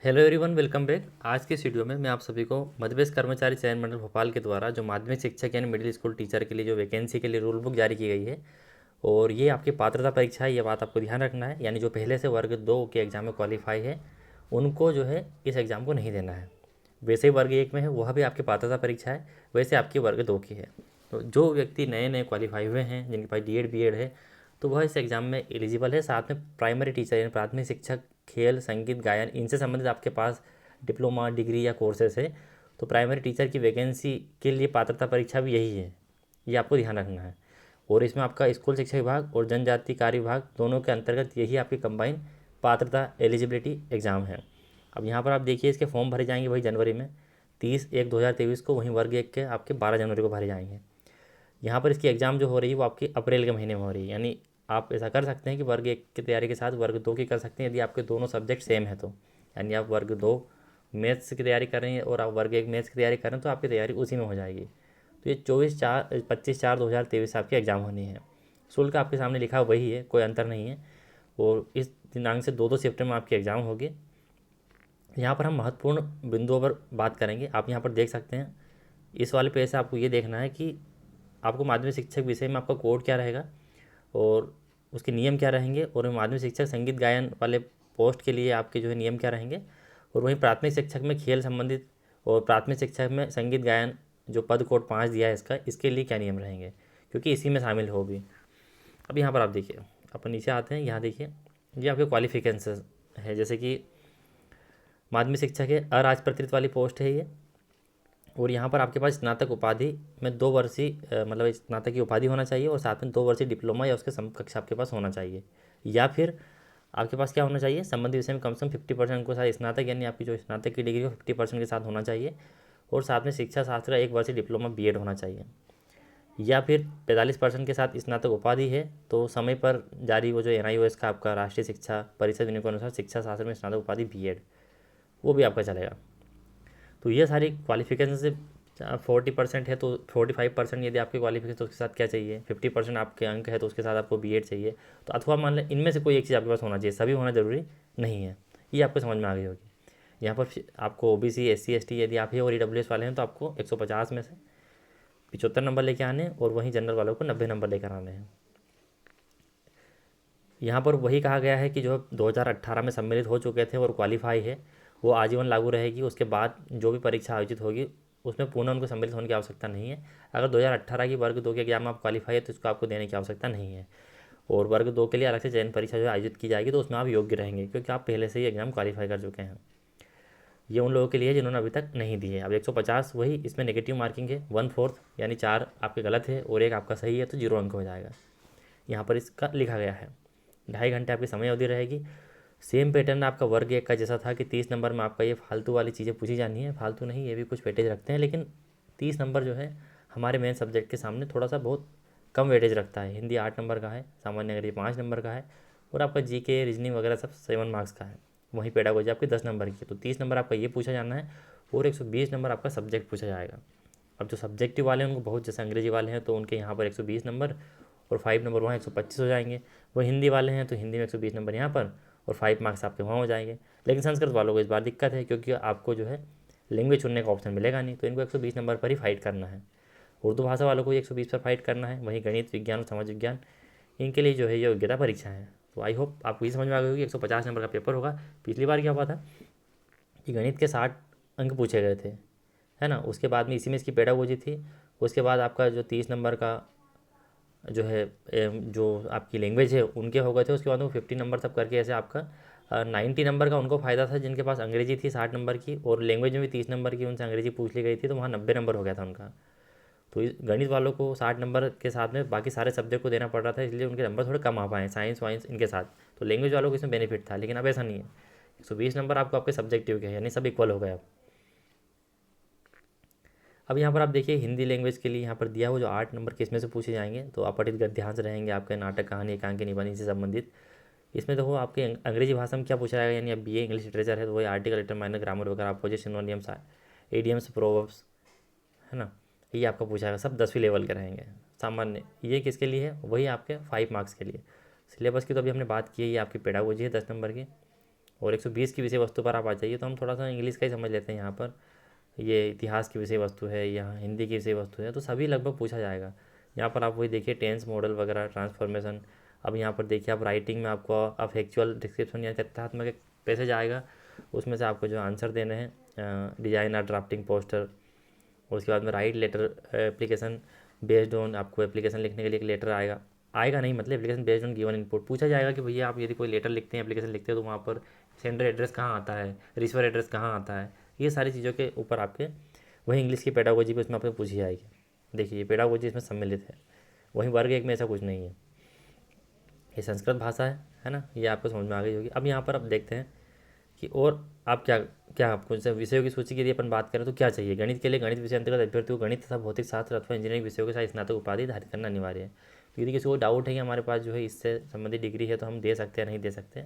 Hello everyone, welcome back. आज के इस वीडियो में मैं आप सभी को मध्य प्रदेश कर्मचारी चयन मंडल भोपाल के द्वारा जो माध्यमिक शिक्षक यानी मिडिल स्कूल टीचर के लिए जो वैकेंसी के लिए रूल बुक जारी की गई है और ये आपकी पात्रता परीक्षा है, ये बात आपको ध्यान रखना है। यानी जो पहले से वर्ग 2 के एग्ज़ाम में क्वालिफाई है उनको जो है इस एग्ज़ाम को नहीं देना है। वैसे ही वर्ग 1 में है वह भी आपकी पात्रता परीक्षा है, वैसे आपकी वर्ग 2 की है। तो जो व्यक्ति नए नए क्वालिफाई हुए हैं, जिनके पास डी एड बी एड है, तो वह इस एग्ज़ाम में एलिजिबल है। साथ में प्राइमरी टीचर यानी प्राथमिक शिक्षक, खेल, संगीत, गायन, इनसे संबंधित आपके पास डिप्लोमा, डिग्री या कोर्सेस है तो प्राइमरी टीचर की वैकेंसी के लिए पात्रता परीक्षा भी यही है, ये आपको ध्यान रखना है। और इसमें आपका स्कूल शिक्षा विभाग और जनजाति कार्य विभाग दोनों के अंतर्गत यही आपकी कंबाइन पात्रता एलिजिबिलिटी एग्ज़ाम है। अब यहाँ पर आप देखिए, इसके फॉर्म भरे जाएंगे वही जनवरी में 30/1/2023 को, वहीं वर्ग 1 के आपके 12 जनवरी को भरे जाएंगे। यहाँ पर इसकी एग्ज़ाम जो हो रही है वो आपकी अप्रैल के महीने में हो रही है। यानी आप ऐसा कर सकते हैं कि वर्ग 1 की तैयारी के साथ वर्ग 2 की कर सकते हैं यदि आपके दोनों सब्जेक्ट सेम है तो। यानी आप वर्ग 2 मैथ्स की तैयारी कर रहे हैं और आप वर्ग 1 मैथ्स की तैयारी कर रहे हैं तो आपकी तैयारी उसी में हो जाएगी। तो ये 25/4/2023 आपकी एग्ज़ाम होनी है। शुल्क आपके सामने लिखा वही है, कोई अंतर नहीं है। और इस दिनांक से 2 सितंबर में आपकी एग्ज़ाम होगी। यहाँ पर हम महत्वपूर्ण बिंदुओं पर बात करेंगे। आप यहाँ पर देख सकते हैं, इस वाले पेज से आपको ये देखना है कि आपको माध्यमिक शिक्षक विषय में आपका कोड क्या रहेगा और उसके नियम क्या रहेंगे, और माध्यमिक शिक्षक संगीत गायन वाले पोस्ट के लिए आपके जो है नियम क्या रहेंगे, और वहीं प्राथमिक शिक्षक में खेल संबंधित और प्राथमिक शिक्षक में संगीत गायन जो पद कोड 5 दिया है इसका, इसके लिए क्या नियम रहेंगे, क्योंकि इसी में शामिल हो भी। अब यहाँ पर आप देखिए, अपन नीचे आते हैं, यहाँ देखिए ये आपके क्वालिफिकेशन है। जैसे कि माध्यमिक शिक्षक है, अराजपत्रित वाली पोस्ट है ये। और यहाँ पर आपके पास स्नातक उपाधि में 2 वर्षीय मतलब स्नातक की उपाधि होना चाहिए और साथ में 2 वर्षीय डिप्लोमा या उसके समकक्ष आपके पास होना चाहिए। या फिर आपके पास क्या होना चाहिए, संबंधित विषय में कम से कम 50% के साथ स्नातक, यानी आपकी जो स्नातक की डिग्री हो 50% के साथ होना चाहिए। और साथ में शिक्षा शास्त्र का 1 वर्षीय डिप्लोमा बी एड होना चाहिए। या फिर 45% के साथ स्नातक उपाधि है तो समय पर जारी वो जो NIOS का आपका राष्ट्रीय शिक्षा परिषद विनियोग के अनुसार शिक्षा शास्त्र में स्नातक उपाधि बी एड, वो भी आपका चलेगा। तो ये सारी क्वालिफिकेशन से 40% है तो 45% यदि आपकी क्वालिफिकेशन तो उसके साथ क्या चाहिए, 50% आपके अंक है तो उसके साथ आपको बी एड चाहिए। तो अथवा मान लें इनमें से कोई एक चीज़ आपके पास होना चाहिए, सभी होना ज़रूरी नहीं है। ये आपको समझ में आ गई होगी। यहाँ पर आपको OBC SC ST यदि आप ही और EWS वाले हैं तो आपको 150 में से 75 नंबर लेके आने हैं और वहीं जनरल वालों को 90 नंबर लेकर आने हैं। यहाँ पर वही कहा गया है कि जो 2018 में सम्मिलित हो चुके थे और क्वालिफाई है वो आजीवन लागू रहेगी। उसके बाद जो भी परीक्षा आयोजित होगी उसमें पुनः उनको सम्मिलित होने की आवश्यकता नहीं है। अगर 2018 की वर्ग 2 के एग्जाम में आप क्वालिफाई है तो इसको आपको देने की आवश्यकता नहीं है। और वर्ग 2 के लिए अलग से चयन परीक्षा जो आयोजित की जाएगी तो उसमें आप योग्य रहेंगे, क्योंकि आप पहले से ही एग्जाम क्वालिफाई कर चुके हैं। ये उन लोगों के लिए जिन्होंने अभी तक नहीं दी है। अब 150 वही, इसमें नेगेटिव मार्किंग है 1/4, यानी 4 आपके गलत है और 1 आपका सही है तो 0 अंक हो जाएगा। यहाँ पर इसका लिखा गया है। 2.5 घंटे आपकी समय अवधि रहेगी। सेम पैटर्न आपका वर्ग 1 का जैसा था कि 30 नंबर में आपका ये फालतू वाली चीज़ें पूछी जानी है। फालतू नहीं, ये भी कुछ वेटेज रखते हैं, लेकिन 30 नंबर जो है हमारे मेन सब्जेक्ट के सामने थोड़ा सा बहुत कम वेटेज रखता है। हिंदी 8 नंबर का है, सामान्य अंग्रेजी 5 नंबर का है और आपका GK रीजनिंग वगैरह सब 7 मार्क्स का है। वहीं पेडागोजी आपकी 10 नंबर की है, तो 30 नंबर आपका ये पूछा जाना है और 120 नंबर आपका सब्जेक्ट पूछा जाएगा। अब जो सब्जेक्टिव वाले हैं उनको बहुत, जैसे अंग्रेजी वाले हैं तो उनके यहाँ पर 120 नंबर और 5 नंबर वहाँ 125 हो जाएंगे। वो हिंदी वाले हैं तो हिंदी में 120 नंबर यहाँ पर और 5 मार्क्स आपके वहाँ हो जाएंगे। लेकिन संस्कृत वालों को इस बार दिक्कत है, क्योंकि आपको जो है लैंग्वेज चुनने का ऑप्शन मिलेगा नहीं, तो इनको 120 नंबर पर ही फाइट करना है। उर्दू भाषा वालों को 120 पर फाइट करना है। वहीं गणित, विज्ञान और समाज विज्ञान, इनके लिए जो है ये योग्यता परीक्षा है। तो आई होप आपको ये समझ में आ गई होगी। 150 नंबर का पेपर होगा। पिछली बार क्या हुआ था कि गणित के 60 अंक पूछे गए थे, है ना। उसके बाद में इसी में इसकी पेडागोजी थी। उसके बाद आपका जो 30 नंबर का जो है जो आपकी लैंग्वेज है उनके हो गए थे। उसके बाद वो 50 नंबर तक करके ऐसे आपका 90 नंबर का उनको फ़ायदा था जिनके पास अंग्रेजी थी 60 नंबर की, और लैंग्वेज में भी 30 नंबर की उनसे अंग्रेजी पूछ ली गई थी, तो वहाँ 90 नंबर हो गया था उनका। तो गणित वालों को 60 नंबर के साथ में बाकी सारे सब्जेक्ट को देना पड़ रहा था, इसलिए उनके नंबर थोड़े कम आ पाए, साइंस वाइंस इनके साथ। तो लैंग्वेज वालों को इसमें बेनिफिट था, लेकिन अब ऐसा नहीं है। 120 नंबर आपको आपके सब्जेक्टिव के हैं, यानी सब इक्वल हो गए अब यहाँ पर आप देखिए हिंदी लैंग्वेज के लिए यहाँ पर दिया हुआ जो 8 नंबर के इसमें से पूछे जाएंगे, तो अपठित गद्यांश रहेंगे आपके, नाटक, कहानी, एकांकी, निबंध से संबंधित। इसमें देखो आपके अंग्रेजी भाषा में क्या पूछा जाएगा, यानी अब BA इंग्लिश लिटरेचर है तो वही आर्टिकल, लेटर, माइनर, ग्रामर वगैरह, अपोजिट, सिनोनियम्स, इडियम्स, प्रोवर्ब्स, है ना। ये आपका पूछा जाएगा, सब 10वीं लेवल के रहेंगे सामान्य। ये किसके लिए है, वही आपके 5 मार्क्स के लिए। सिलेबस की तो अभी हमने बात की है, ये आपकी पेडागोजी है 10 नंबर की। और 120 की विषय वस्तु पर आप आ जाइए तो हम थोड़ा सा इंग्लिश का ही समझ लेते हैं। यहाँ पर ये इतिहास की विषय वस्तु है, यहाँ हिंदी की विषय वस्तु है, तो सभी लगभग पूछा जाएगा। यहाँ पर आप वही देखिए टेंस मॉडल वगैरह ट्रांसफॉर्मेशन। अब यहाँ पर देखिए आप राइटिंग में आपको आप फैक्चुअल डिस्क्रिप्शन या तथ्यात्मक एक पैसेज आएगा, उसमें से आपको जो आंसर देने हैं, डिजाइन और ड्राफ्टिंग पोस्टर। उसके बाद में write letter application based on, आपको एप्लीकेशन लिखने के लिए एक लेटर आएगा, आएगा नहीं मतलब application based on given input. पूछा जाएगा कि भैया आप यदि कोई लेटर लिखते हैं, एप्लीकेशन लिखते हैं, तो वहाँ पर सेंडर एड्रेस कहाँ आता है, रिसीवर एड्रेस कहाँ आता है, ये सारी चीज़ों के ऊपर आपके वही इंग्लिश की पेडागोजी भी उसमें आपसे पूछी जाएगी। देखिए पेडागोजी इसमें सम्मिलित है, वहीं वर्ग एक में ऐसा कुछ नहीं है। ये संस्कृत भाषा है ना, ये आपको समझ में आ गई होगी। अब यहाँ पर आप देखते हैं कि और आप क्या क्या आपको जैसे विषयों की सूची की यदि अपन बात करें तो क्या चाहिए। गणित के लिए गणित विषय अंतर्गत अभ्यर्थी को गणित तथा भौतिक शास्त्र अथवा इंजीनियरिंग विषयों के साथ स्नातक उपाधि धारित करना अनिवार्य है। तो यदि किसी को डाउट है कि हमारे पास जो है इससे संबंधित डिग्री है तो हम दे सकते हैं नहीं दे सकते,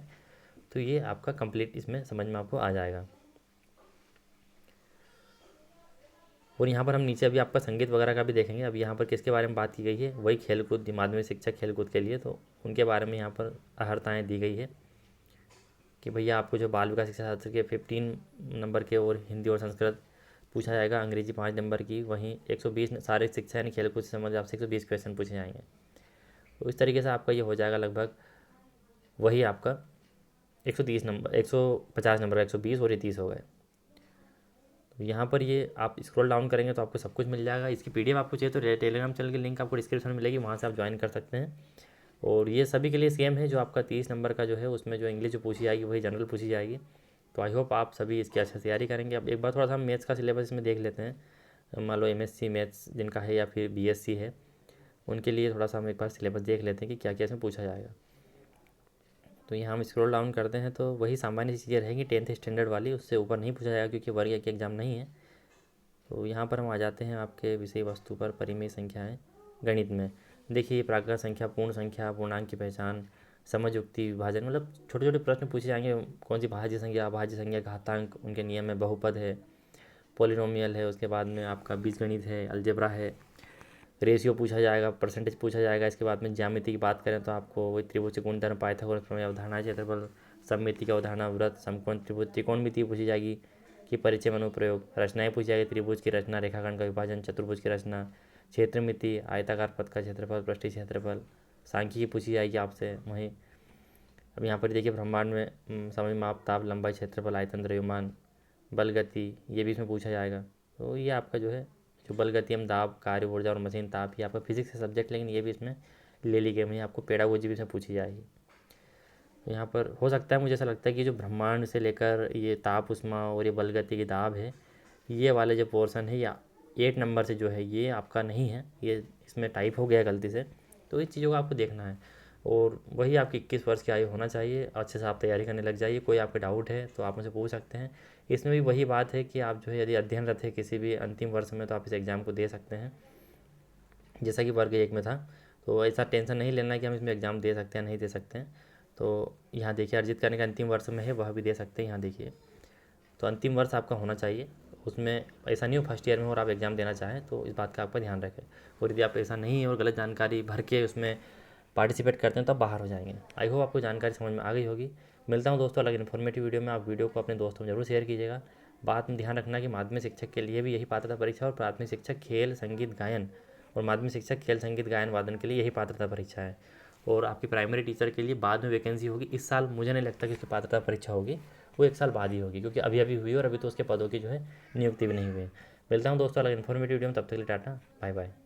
तो ये आपका कंप्लीट इसमें समझ में आपको आ जाएगा। और यहाँ पर हम नीचे अभी आपका संगीत वगैरह का भी देखेंगे। अब यहाँ पर किसके बारे में बात की गई है, वही खेलकूद माध्यमिक शिक्षा खेलकूद के लिए, तो उनके बारे में यहाँ पर अहर्ताएँ दी गई है कि भैया आपको जो बाल विकास शिक्षा शास्त्र के 15 नंबर के और हिंदी और संस्कृत पूछा जाएगा, अंग्रेजी 5 नंबर की, वहीं 120 शारीरिक शिक्षा यानी खेलकूद से संबंधित आपसे 120 क्वेश्चन पूछे जाएंगे। तो इस तरीके से आपका ये हो जाएगा लगभग वही आपका 130 नंबर 150 नंबर का 120 और ये 30 हो गए। तो यहाँ पर ये आप स्क्रॉल डाउन करेंगे तो आपको सब कुछ मिल जाएगा। इसकी पीडीएफ आपको चाहिए तो टेलीग्राम चैनल की लिंक आपको डिस्क्रिप्शन में मिलेगी, वहाँ से आप ज्वाइन कर सकते हैं। और ये सभी के लिए सेम है, जो आपका 30 नंबर का जो है उसमें जो इंग्लिश जो पूछी जाएगी वही जनरल पूछी जाएगी। तो आई होप आप सभी इसकी अच्छे से तैयारी करेंगे। अब एक बार थोड़ा सा हम मैथ्स का सिलेबस इसमें देख लेते हैं। मान लो एमएससी मैथ्स जिनका है या फिर बीएससी है, उनके लिए थोड़ा सा हम एक बार सिलेबस देख लेते हैं कि क्या क्या इसमें पूछा जाएगा। तो यहाँ हम स्क्रॉल डाउन करते हैं तो वही सामान्य चीज़ें रहेंगी 10th स्टैंडर्ड वाली, उससे ऊपर नहीं पूछा जाएगा क्योंकि वर्ग एक एग्जाम नहीं है। तो यहाँ पर हम आ जाते हैं आपके विषय वस्तु पर, परिमेय संख्याएँ गणित में। देखिए प्राकृत संख्या, पूर्ण संख्या, पूर्णांक की पहचान, समझ युक्ति, विभाजन, मतलब छोटे छोटे प्रश्न पूछे जाएंगे। कौन सी भाज्य संख्या, अभाज्य संख्या, घातांक, उनके नियम है, बहुपद है, पॉलिनोमियल है, उसके बाद में आपका बीजगणित है, अलजेब्रा है, रेशियो पूछा जाएगा, परसेंटेज पूछा जाएगा। इसके बाद में ज्यामिति की बात करें तो आपको वही त्रिभुज गुणधर्म, पाइथागोरस प्रमेय, अवधारणा, क्षेत्रफल, सममिति का अवधारणा, वृत्त, समकोण त्रिभुज, त्रिकोणमिति पूछी जाएगी कि परिचय में अनुप्रयोग, रचनाएं पूछी जाएगी, त्रिभुज की रचना, रेखाखंड का विभाजन, चतुर्भुज की रचना, क्षेत्रमिति, आयताकार पथ का क्षेत्रफल, पृष्ठीय क्षेत्रफल, सांख्यिकी पूछी जाएगी आपसे वहीं। अब यहाँ पर देखिए ब्रह्मांड में समय, माप, ताप, लंबाई, क्षेत्रफल, आयतन, द्रव्यमान, बल, गति, ये भी इसमें पूछा जाएगा। तो ये आपका जो है जो बल, गति, हम दाब, कार्य, ऊर्जा और मशीन ताप, ये आपका फिजिक्स का सब्जेक्ट, लेकिन ये भी इसमें ले ली गई। वहीं आपको पेडागोजी भी इसमें पूछी जाएगी। तो यहाँ पर हो सकता है, मुझे ऐसा लगता है कि जो ब्रह्मांड से लेकर ये ताप, उष्मा और ये बल, गति की दाब है, ये वाले जो पोर्शन है या 8 नंबर से जो है ये आपका नहीं है, ये इसमें टाइप हो गया गलती से। तो इस चीज़ों को आपको देखना है। और वही आपकी 21 वर्ष की आयु होना चाहिए। अच्छे से आप तैयारी करने लग जाइए। कोई आपका डाउट है तो आप मुझे पूछ सकते हैं। इसमें भी वही बात है कि आप जो है यदि अध्ययनरत है किसी भी अंतिम वर्ष में तो आप इस एग्ज़ाम को दे सकते हैं, जैसा कि वर्ग एक में था। तो ऐसा टेंशन नहीं लेना कि हम इसमें एग्ज़ाम दे सकते हैं नहीं दे सकते हैं। तो यहाँ देखिए अर्जित करने का अंतिम वर्ष में है, वह भी दे सकते हैं। यहाँ देखिए तो अंतिम वर्ष आपका होना चाहिए, उसमें ऐसा नहीं हो फर्स्ट ईयर में और आप एग्ज़ाम देना चाहें, तो इस बात का आपका ध्यान रखें। और यदि आप ऐसा नहीं है और गलत जानकारी भर के उसमें पार्टिसिपेट करते हैं तो आप बाहर हो जाएंगे। आई होप आपको जानकारी समझ में आ गई होगी। मिलता हूँ दोस्तों अलग इन्फॉर्मेटिव वीडियो में। आप वीडियो को अपने दोस्तों में जरूर शेयर कीजिएगा। बात में ध्यान रखना कि माध्यमिक शिक्षक के लिए भी यही पात्रता परीक्षा, और प्राथमिक शिक्षक खेल संगीत गायन और माध्यमिक शिक्षक खेल संगीत गायन वादन के लिए यही पात्रता परीक्षा है। और आपकी प्राइमरी टीचर के लिए बाद में वैकेंसी होगी। इस साल मुझे नहीं लगता कि उसकी पात्रता परीक्षा होगी, वो 1 साल बाद ही होगी, क्योंकि अभी अभी हुई और अभी तो उसके पदों की जो है नियुक्ति भी नहीं हुई है। मिलता हूँ दोस्तों अलग इन्फॉर्मेटिव वीडियो में, तब तक के लिए टाटा बाय बाय।